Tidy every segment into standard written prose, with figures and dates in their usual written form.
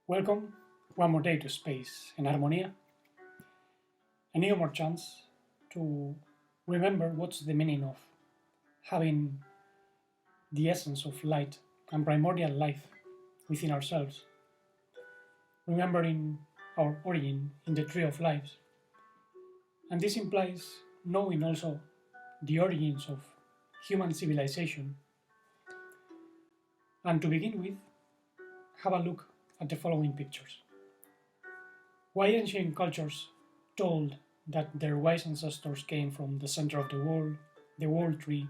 Welcome one more day to Space and Harmonia. A new more chance to remember what's the meaning of having the essence of light and primordial life within ourselves, remembering our origin in the tree of lives. And this implies knowing also the origins of human civilization. And to begin with, have a look at the following pictures. Why ancient cultures told that their wise ancestors came from the center of the world tree,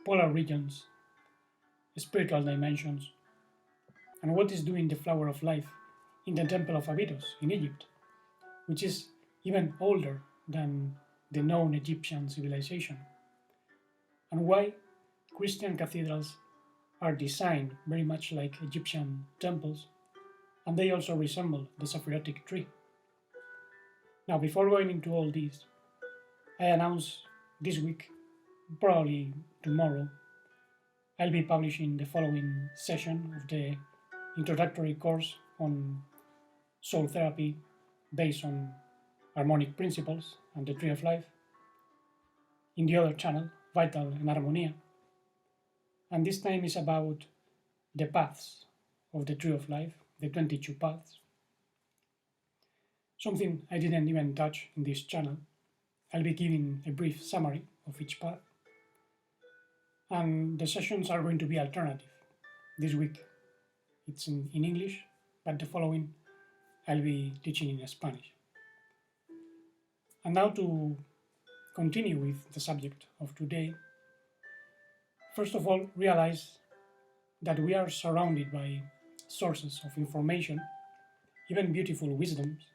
polar regions, spiritual dimensions, and what is doing the flower of life in the temple of Abydos in Egypt, which is even older than the known Egyptian civilization, and why Christian cathedrals are designed very much like Egyptian temples, and they also resemble the Saphirotic tree. Now, before going into all this, I announce this week, probably tomorrow, I'll be publishing the following session of the introductory course on soul therapy based on harmonic principles and the tree of life in the other channel, Vital and Harmonia. And this time is about the paths of the tree of life, the 22 paths. Something I didn't even touch in this channel. I'll be giving a brief summary of each path. And the sessions are going to be alternative. This week it's in English, but the following I'll be teaching in Spanish. And now to continue with the subject of today, first of all, realize that we are surrounded by sources of information, even beautiful wisdoms,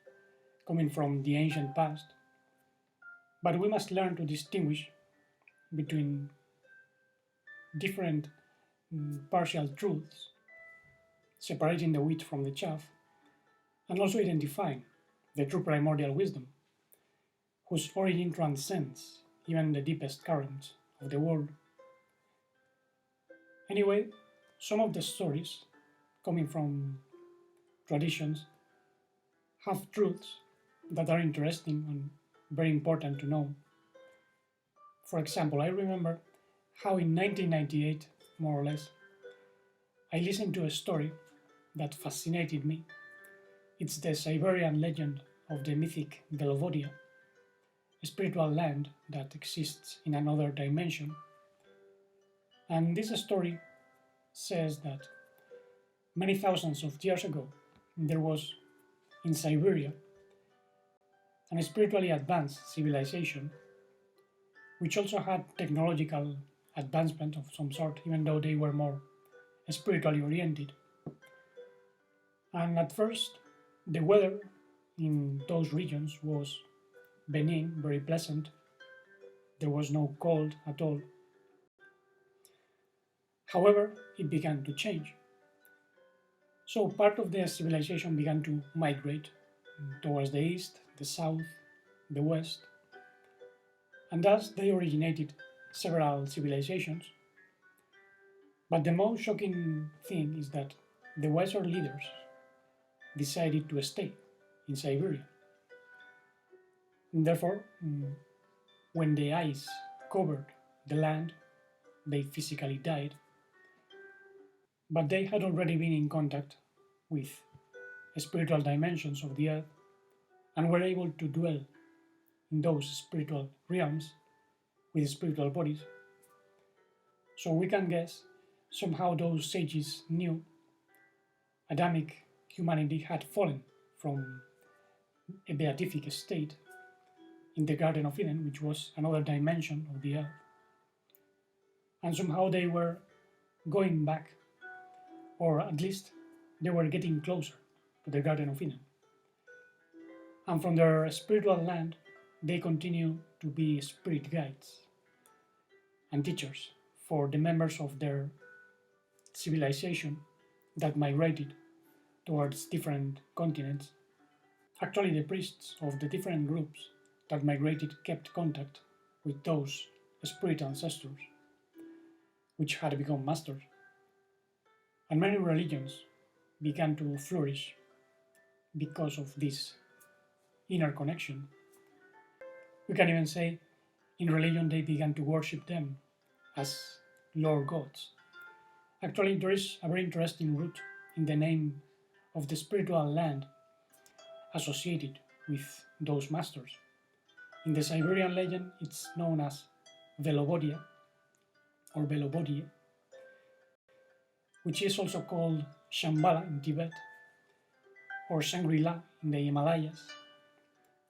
coming from the ancient past, but we must learn to distinguish between different partial truths, separating the wheat from the chaff, and also identifying the true primordial wisdom, whose origin transcends even the deepest currents of the world. Anyway, some of the stories coming from traditions have truths that are interesting and very important to know. For example, I remember how in 1998, more or less, I listened to a story that fascinated me. It's the Siberian legend of the mythic Gallavodia, a spiritual land that exists in another dimension. And this story says that many thousands of years ago, there was in Siberia a spiritually advanced civilization, which also had technological advancement of some sort, even though they were more spiritually oriented. And at first, the weather in those regions was benign, very pleasant. There was no cold at all. However, it began to change. So part of the civilization began to migrate towards the east, the south, the west, and thus they originated several civilizations. But the most shocking thing is that the wiser leaders decided to stay in Siberia. And therefore, when the ice covered the land, they physically died. But they had already been in contact with spiritual dimensions of the earth and were able to dwell in those spiritual realms with spiritual bodies. So we can guess somehow those sages knew Adamic humanity had fallen from a beatific state in the Garden of Eden, which was another dimension of the earth. And somehow they were going back, or at least they were getting closer to the Garden of Eden. And from their spiritual land, they continue to be spirit guides and teachers for the members of their civilization that migrated towards different continents. Actually, the priests of the different groups that migrated kept contact with those spirit ancestors, which had become masters. And many religions began to flourish because of this inner connection. We can even say in religion they began to worship them as Lord gods. Actually, there is a very interesting root in the name of the spiritual land associated with those masters. In the Siberian legend, it's known as Velovodia or Velovodie, which is also called Shambhala in Tibet, or Shangri-La in the Himalayas,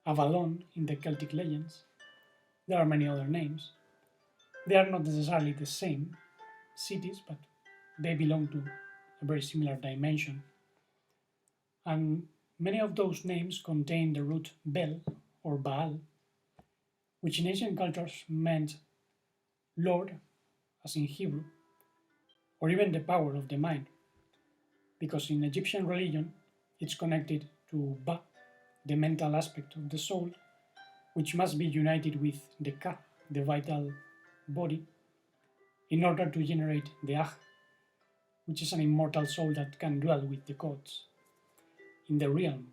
Avalon in the Celtic legends. There are many other names. They are not necessarily the same cities, but they belong to a very similar dimension. And many of those names contain the root Bel or Baal, which in ancient cultures meant Lord, as in Hebrew, or even the power of the mind, because in Egyptian religion it's connected to Ba, the mental aspect of the soul, which must be united with the Ka, the vital body, in order to generate the Ah, which is an immortal soul that can dwell with the gods in the realm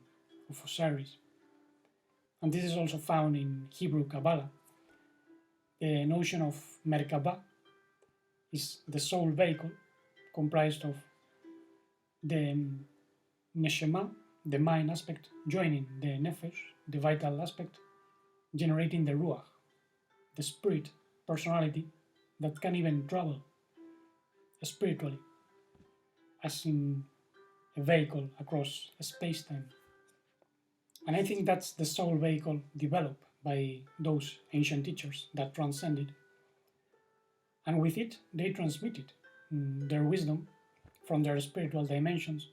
of Osiris. And this is also found in Hebrew Kabbalah. The notion of Merkabah is the soul vehicle comprised of the Neshama, the mind aspect, joining the Nefesh, the vital aspect, generating the Ruach, the spirit personality that can even travel spiritually, as in a vehicle across space-time. And I think that's the soul vehicle developed by those ancient teachers that transcended. And with it, they transmitted their wisdom from their spiritual dimensions.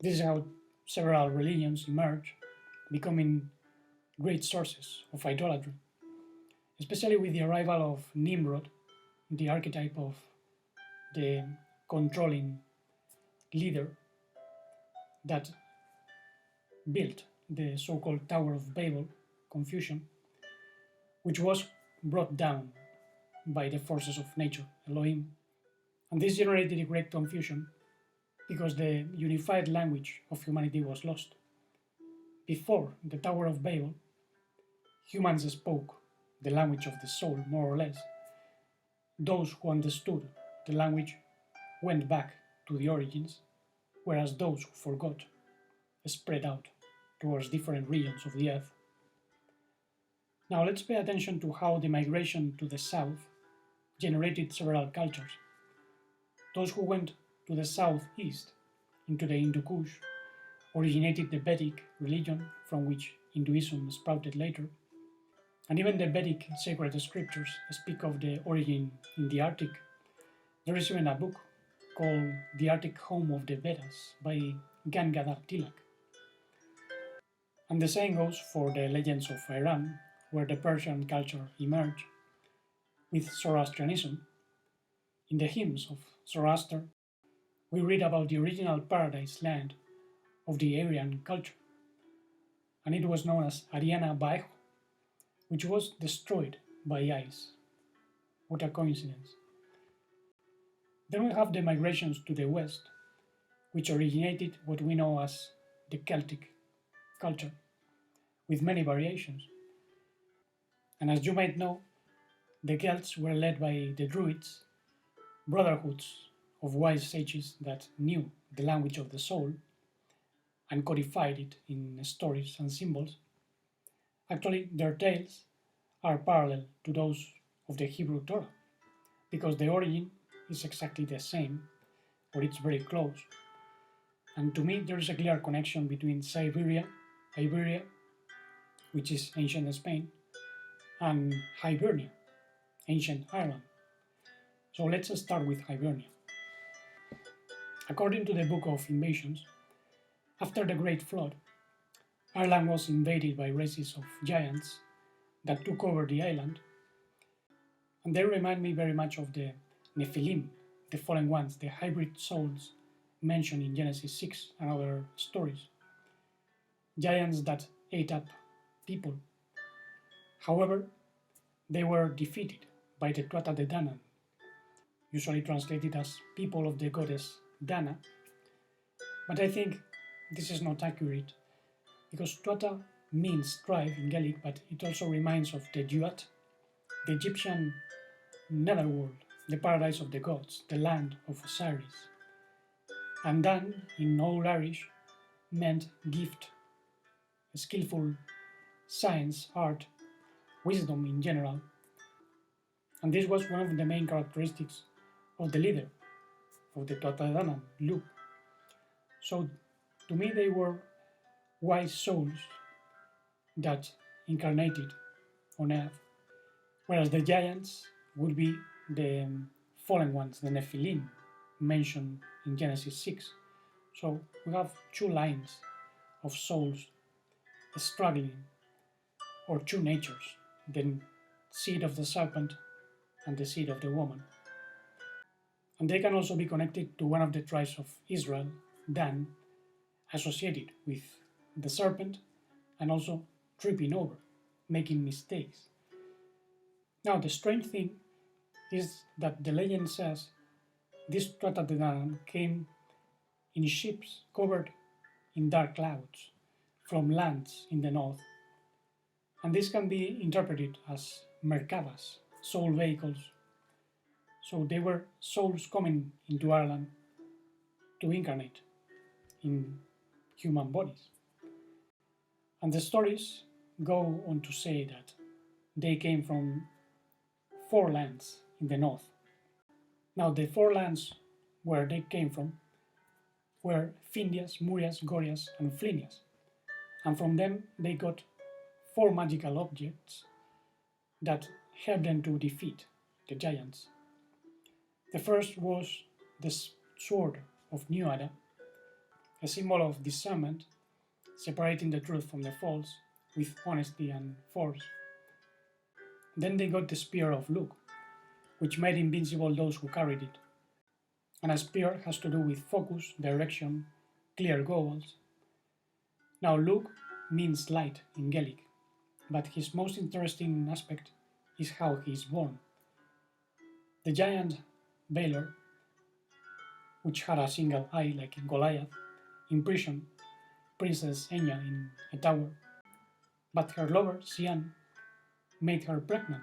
This is how several religions emerge, becoming great sources of idolatry, especially with the arrival of Nimrod, the archetype of the controlling leader that built the so-called Tower of Babel, Confucian, which was brought down by the forces of nature, Elohim. And this generated a great confusion because the unified language of humanity was lost. Before the Tower of Babel, humans spoke the language of the soul, more or less. Those who understood the language went back to the origins, whereas those who forgot spread out towards different regions of the earth. Now let's pay attention to how the migration to the south generated several cultures. Those who went to the southeast, into the Hindu Kush, originated the Vedic religion from which Hinduism sprouted later. And even the Vedic sacred scriptures speak of the origin in the Arctic. There is even a book called The Arctic Home of the Vedas by Gangadhar Tilak. And the same goes for the legends of Iran, where the Persian culture emerged with Zoroastrianism. In the hymns of Zoroaster, we read about the original paradise land of the Aryan culture, and it was known as Ariana Baejo, which was destroyed by ice. What a coincidence. Then we have the migrations to the west, which originated what we know as the Celtic culture, with many variations. And as you might know, the Celts were led by the Druids, brotherhoods of wise sages that knew the language of the soul and codified it in stories and symbols. Actually, their tales are parallel to those of the Hebrew Torah, because the origin is exactly the same, or it's very close. And to me, there is a clear connection between Siberia, Iberia, which is ancient Spain, and Hibernia, ancient Ireland. So let's start with Hibernia. According to the Book of Invasions, after the Great Flood, Ireland was invaded by races of giants that took over the island, and they remind me very much of the Nephilim, the fallen ones, the hybrid souls mentioned in Genesis 6 and other stories. Giants that ate up people. However, they were defeated by the Tuatha De Danann, usually translated as people of the goddess Dana. But I think this is not accurate, because Tuatha means tribe in Gaelic, but it also reminds of the Duat, the Egyptian netherworld, the paradise of the gods, the land of Osiris. And Dan in Old Irish meant gift, skillful, science, art, wisdom in general. And this was one of the main characteristics of the leader of the Tuatha De Danann, Luke. So to me they were wise souls that incarnated on earth, whereas the giants would be the fallen ones, the Nephilim, mentioned in Genesis 6. So we have two lines of souls struggling, or two natures, the seed of the serpent and the seed of the woman. And they can also be connected to one of the tribes of Israel, Dan, associated with the serpent and also tripping over, making mistakes. Now, the strange thing is that the legend says this Tuatha De Danann came in ships covered in dark clouds from lands in the north. And this can be interpreted as Merkabahs, soul vehicles. So they were souls coming into Ireland to incarnate in human bodies. And the stories go on to say that they came from 4 lands in the north. Now, the 4 lands where they came from were Findias, Murias, Gorias, and Flinias. And from them they got 4 magical objects that helped them to defeat the giants. The first was the sword of Nuada, a symbol of discernment, separating the truth from the false with honesty and force. Then they got the spear of Luke, which made invincible those who carried it. And a spear has to do with focus, direction, clear goals. Now, Luke means light in Gaelic, but his most interesting aspect is how he is born. The giant Baelor, which had a single eye like Goliath, imprisoned Princess Enya in a tower, but her lover, Sian, made her pregnant.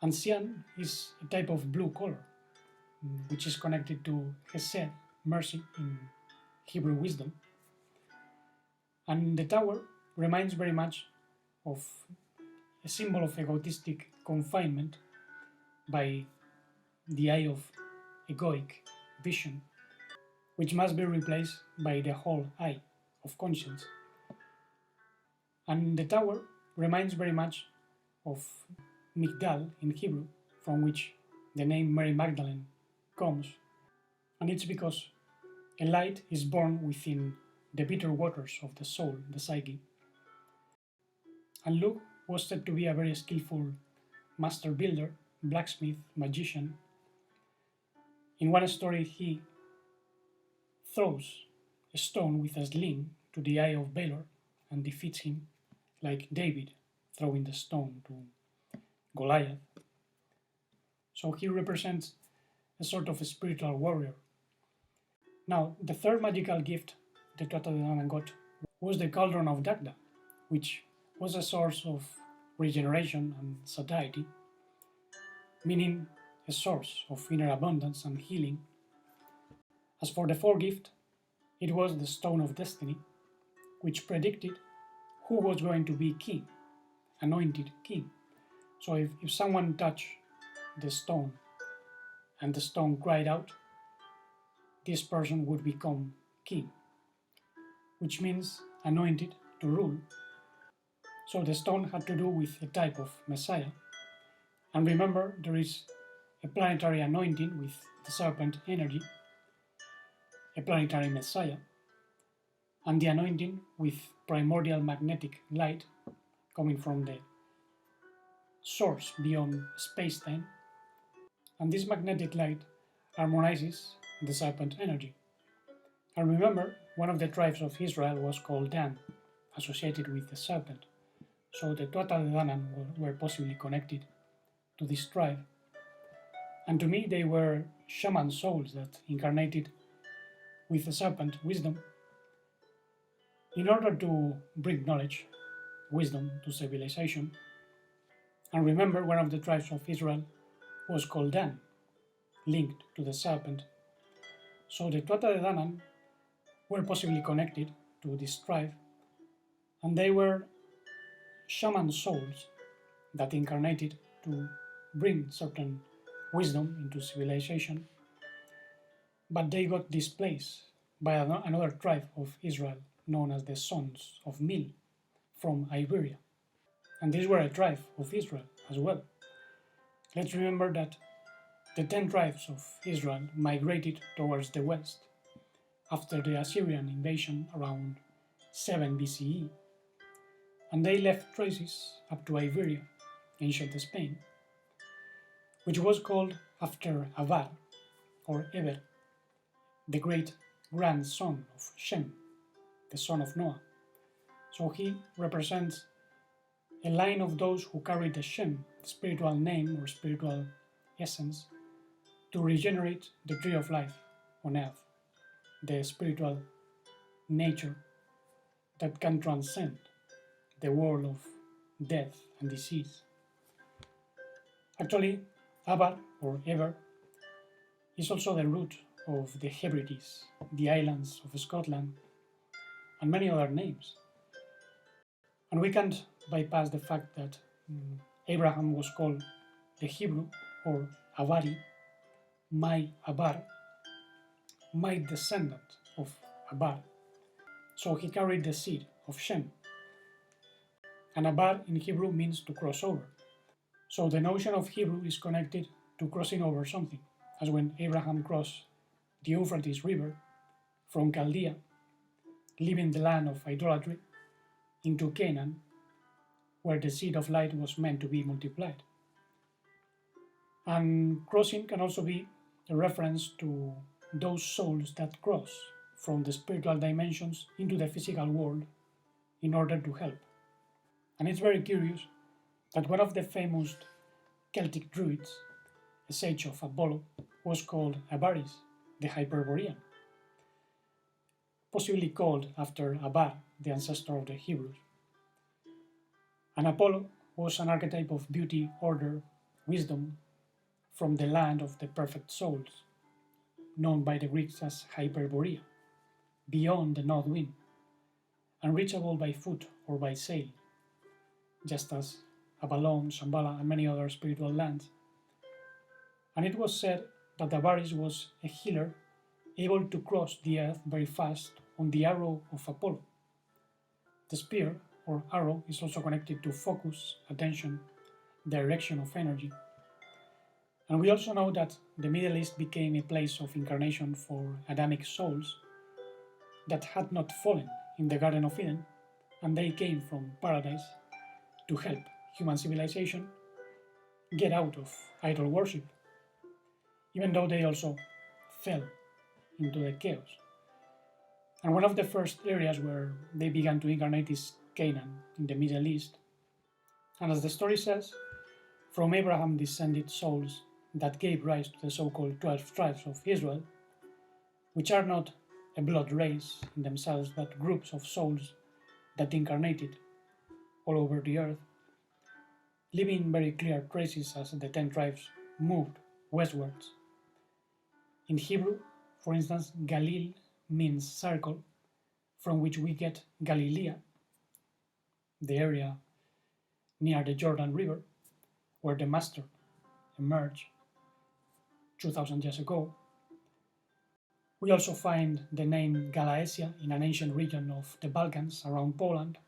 And Sian is a type of blue color, which is connected to Hesed, mercy in Hebrew wisdom. And the tower reminds very much of a symbol of egotistic confinement by the eye of egoic vision, which must be replaced by the whole eye of conscience. And the tower reminds very much of Migdal in Hebrew, from which the name Mary Magdalene comes, and it's because a light is born within the bitter waters of the soul, the psyche. And Luke was said to be a very skillful master builder, blacksmith, magician. In one story, he throws a stone with a sling to the eye of Baelor and defeats him, like David throwing the stone to Goliath. So he represents a sort of a spiritual warrior. Now, the third magical gift the Tuatha De Danann got was the Cauldron of Dagda, which was a source of regeneration and satiety, meaning a source of inner abundance and healing. As for the fourth gift, it was the Stone of Destiny, which predicted who was going to be king, anointed king. So if someone touched the stone and the stone cried out, this person would become king, which means anointed to rule. So the stone had to do with a type of Messiah. And remember, there is a planetary anointing with the serpent energy, a planetary Messiah, and the anointing with primordial magnetic light coming from the source beyond space-time. And this magnetic light harmonizes the serpent energy. And remember, one of the tribes of Israel was called Dan, associated with the serpent. So the Tuatha De Danann were possibly connected to this tribe. And to me, they were shaman souls that incarnated with the serpent wisdom in order to bring knowledge, wisdom to civilization. And remember, one of the tribes of Israel was called Dan, linked to the serpent. So the Tuatha De Danann were possibly connected to this tribe, and they were shaman souls that incarnated to bring certain wisdom into civilization, but they got displaced by another tribe of Israel known as the Sons of Mil from Iberia. And these were a tribe of Israel as well. Let's remember that the 10 tribes of Israel migrated towards the west after the Assyrian invasion around 7 BCE, and they left traces up to Iberia, ancient Spain, which was called after Avar, or Eber, the great grandson of Shem, the son of Noah. So he represents a line of those who carried the Shem, the spiritual name or spiritual essence, to regenerate the tree of life on earth, the spiritual nature that can transcend the world of death and disease. Actually, Avar or Eber is also the root of the Hebrides, the islands of Scotland, and many other names. And we can't bypass the fact that Abraham was called the Hebrew or Avari, my Abar, my descendant of Abar. So he carried the seed of Shem. And Abar in Hebrew means to cross over. So the notion of Hebrew is connected to crossing over something, as when Abraham crossed the Euphrates River from Chaldea, leaving the land of idolatry, into Canaan, where the seed of light was meant to be multiplied. And crossing can also be a reference to those souls that cross from the spiritual dimensions into the physical world in order to help. And it's very curious that one of the famous Celtic druids, a sage of Apollo, was called Avaris, the Hyperborean, possibly called after Abar, the ancestor of the Hebrews. And Apollo was an archetype of beauty, order, wisdom from the land of the perfect souls, known by the Greeks as Hyperborea, beyond the north wind, unreachable by foot or by sail, just as Avalon, Shambhala, and many other spiritual lands. And it was said that Avaris was a healer able to cross the earth very fast on the arrow of Apollo. The spear or arrow is also connected to focus, attention, direction of energy. And we also know that the Middle East became a place of incarnation for Adamic souls that had not fallen in the Garden of Eden, and they came from paradise to help human civilization get out of idol worship, even though they also fell into the chaos. And one of the first areas where they began to incarnate is Canaan in the Middle East. And as the story says, from Abraham descended souls that gave rise to the so-called 12 tribes of Israel, which are not a blood race in themselves, but groups of souls that incarnated all over the earth, leaving very clear traces as the 10 tribes moved westwards. In Hebrew, for instance, Galil means circle, from which we get Galilee, the area near the Jordan River, where the Master emerged 2000 years ago. We also find the name Galaesia in an ancient region of the Balkans around Poland.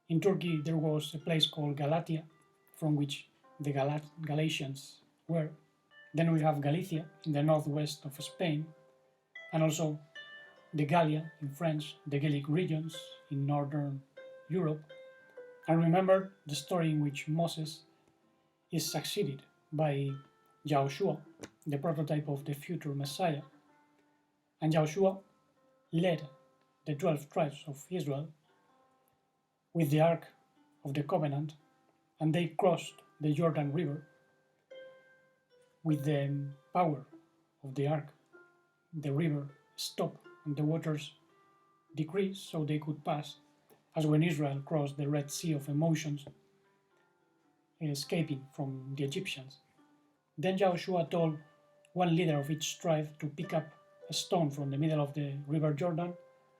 In Turkey, there was a place called Galatia, from which the Galatians were. Then we have Galicia in the northwest of Spain, and also the Gallia in French, the Gallic regions in northern Europe. And remember the story in which Moses is succeeded by Yahushua, the prototype of the future Messiah. And Yahushua led the 12 tribes of Israel with the Ark of the Covenant, and they crossed the Jordan River with the power of the Ark. The river stopped and the waters decreased so they could pass, as when Israel crossed the Red Sea of emotions, escaping from the Egyptians. Then Joshua told one leader of each tribe to pick up a stone from the middle of the river Jordan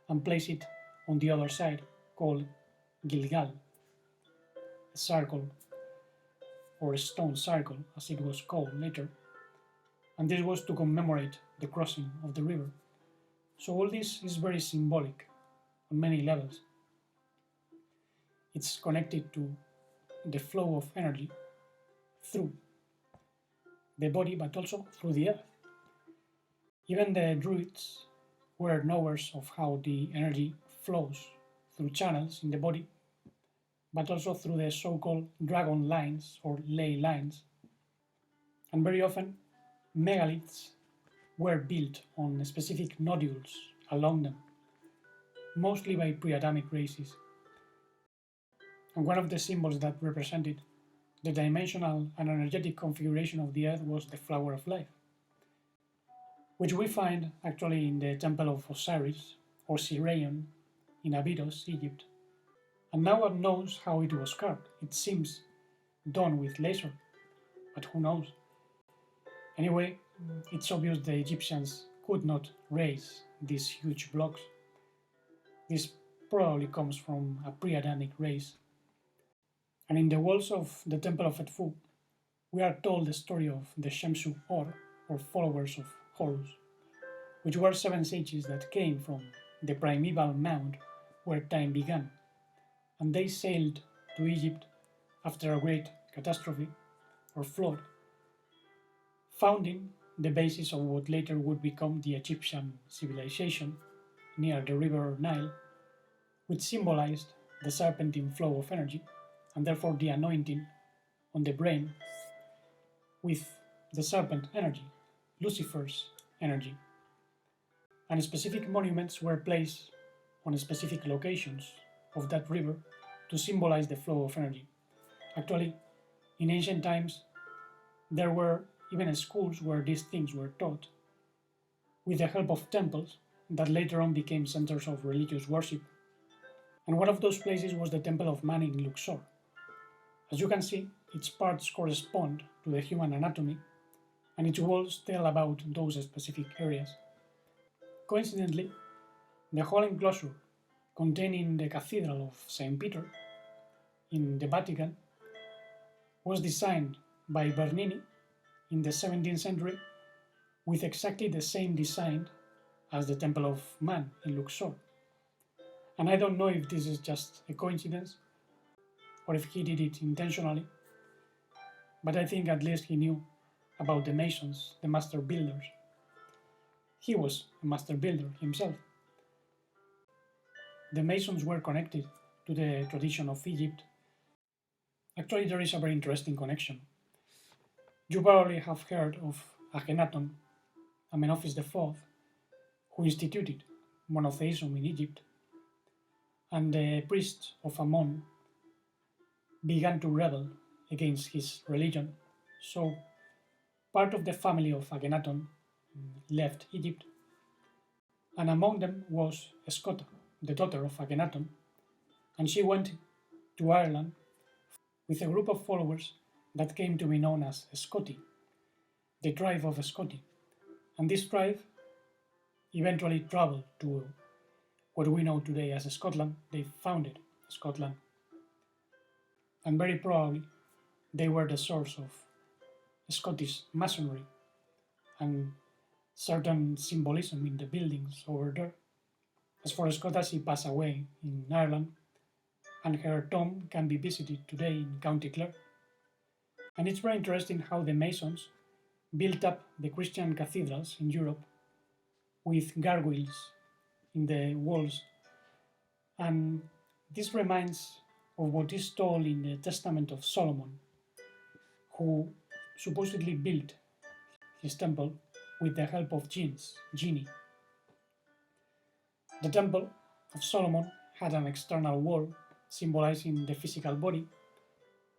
and place it on the other side, called Gilgal, a circle, or a stone circle as it was called later, and this was to commemorate the crossing of the river. So all this is very symbolic on many levels. It's connected to the flow of energy through the body, but also through the earth. Even the Druids were knowers of how the energy flows through channels in the body, but also through the so-called dragon lines or ley lines. And very often, megaliths were built on specific nodules along them, mostly by pre-Adamic races. And one of the symbols that represented the dimensional and energetic configuration of the earth was the flower of life, which we find actually in the temple of Osiris or Siberian in Abydos, Egypt. And no one knows how it was carved. It seems done with laser, but who knows? Anyway, it's obvious the Egyptians could not raise these huge blocks. This probably comes from a pre-Adamic race. And in the walls of the temple of Edfu, we are told the story of the Shemsu Or followers of Horus, which were 7 sages that came from the primeval mound where time began, and they sailed to Egypt after a great catastrophe or flood, founding the basis of what later would become the Egyptian civilization near the river Nile, which symbolized the serpentine flow of energy and therefore the anointing on the brain with the serpent energy, Lucifer's energy. And specific monuments were placed on specific locations of that river to symbolize the flow of energy. Actually, in ancient times, there were even schools where these things were taught, with the help of temples that later on became centers of religious worship. And one of those places was the Temple of Man in Luxor. As you can see, its parts correspond to the human anatomy, and its walls tell about those specific areas. Coincidentally, the whole enclosure containing the Cathedral of St. Peter in the Vatican was designed by Bernini in the 17th century with exactly the same design as the Temple of Man in Luxor. And I don't know if this is just a coincidence or if he did it intentionally, but I think at least he knew about the masons, the master builders. He was a master builder himself. The masons were connected to the tradition of Egypt. Actually, there is a very interesting connection. You probably have heard of Akhenaton, Amenophis IV, who instituted monotheism in Egypt, and the priests of Ammon began to rebel against his religion, so part of the family of Akhenaton left Egypt, and among them was Escota, the daughter of Akhenaton, and she went to Ireland with a group of followers that came to be known as Scoti, the tribe of Scoti, and this tribe eventually traveled to what we know today as Scotland. They founded Scotland, and very probably they were the source of Scottish masonry and certain symbolism in the buildings over there. As for Scott, she passed away in Ireland, and her tomb can be visited today in County Clare. And it's very interesting how the Masons built up the Christian cathedrals in Europe with gargoyles in the walls. And this reminds of what is told in the Testament of Solomon, who supposedly built his temple with the help of genii. The Temple of Solomon had an external wall symbolizing the physical body,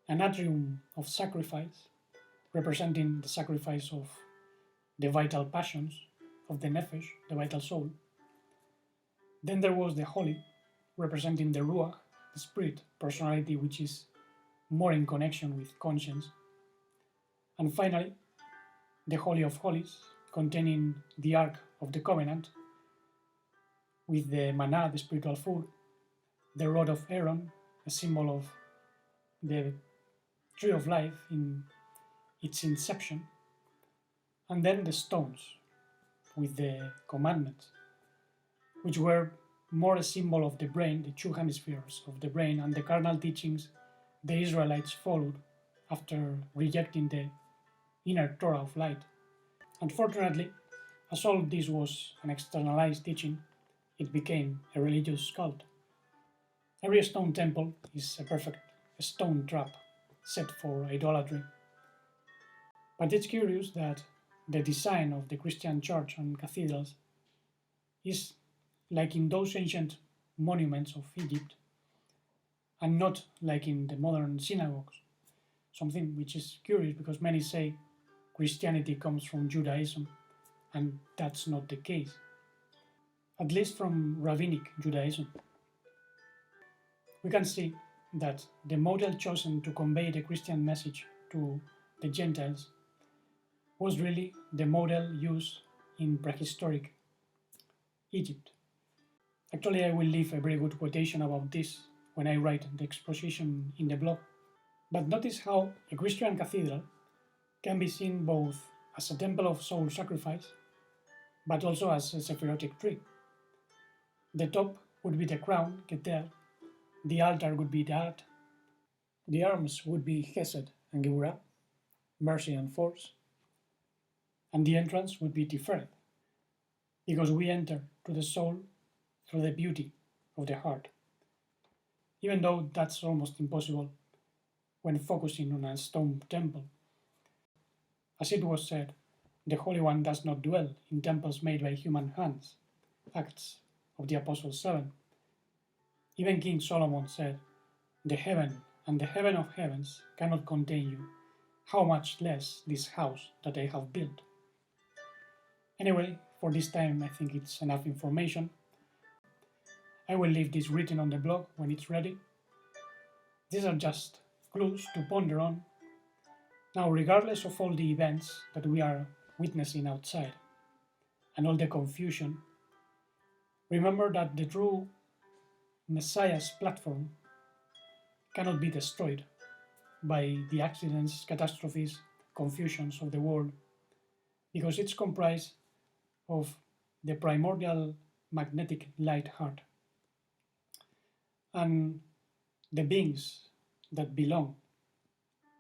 an atrium of sacrifice representing the sacrifice of the vital passions of the nephesh, the vital soul, Then there was the holy, representing the ruach, the spirit, personality which is more in connection with conscience. And finally, the Holy of Holies, containing the Ark of the Covenant, with the manna, the spiritual food, the rod of Aaron, a symbol of the tree of life in its inception, and then the stones with the commandments, which were more a symbol of the brain, the two hemispheres of the brain, and the carnal teachings the Israelites followed after rejecting the inner Torah of light. Unfortunately, as all this was an externalized teaching, it became a religious cult. Every stone temple is a perfect stone trap set for idolatry. But it's curious that the design of the Christian church and cathedrals is like in those ancient monuments of Egypt, and not like in the modern synagogues, something which is curious because many say Christianity comes from Judaism, and that's not the case, at least from rabbinic Judaism. We can see that the model chosen to convey the Christian message to the Gentiles was really the model used in prehistoric Egypt. Actually, I will leave a very good quotation about this when I write the exposition in the blog. But notice how a Christian cathedral can be seen both as a temple of soul sacrifice, but also as a Sephirotic tree. The top would be the crown, Keter, the altar would be Da'at, the arms would be Chesed and Geburah, mercy and force, and the entrance would be Tiferet, because we enter to the soul through the beauty of the heart, even though that's almost impossible when focusing on a stone temple. As it was said, the Holy One does not dwell in temples made by human hands. Acts of the Apostles 7. Even King Solomon said, "The heaven and the heaven of heavens cannot contain you. How much less this house that I have built?" Anyway, for this time I think it's enough information. I will leave this written on the blog when it's ready. These are just clues to ponder on. Now, regardless of all the events that we are witnessing outside and all the confusion, remember that the true Messiah's platform cannot be destroyed by the accidents, catastrophes, confusions of the world, because it's comprised of the primordial magnetic light heart and the beings that belong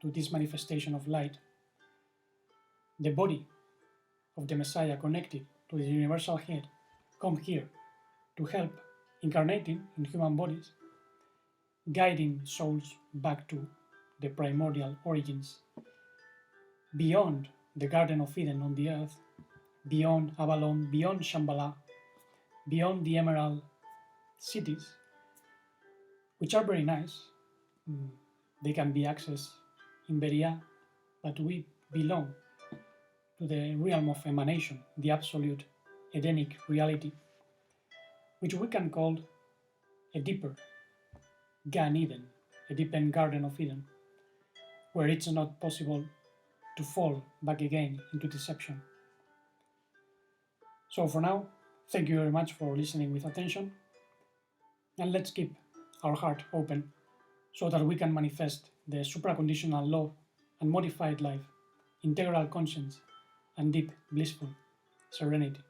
to this manifestation of light, the body of the Messiah connected to the universal head, come here to help incarnating in human bodies, guiding souls back to the primordial origins, beyond the Garden of Eden on the earth, beyond Avalon, beyond Shambhala, beyond the Emerald cities, which are very nice. They can be accessed in Beria, but we belong to the realm of emanation, the absolute Edenic reality, which we can call a deeper Gan Eden, a deeper Garden of Eden, where it's not possible to fall back again into deception. So for now, thank you very much for listening with attention, and let's keep our heart open so that we can manifest the supraconditional love and modified life, integral conscience, and deep blissful serenity.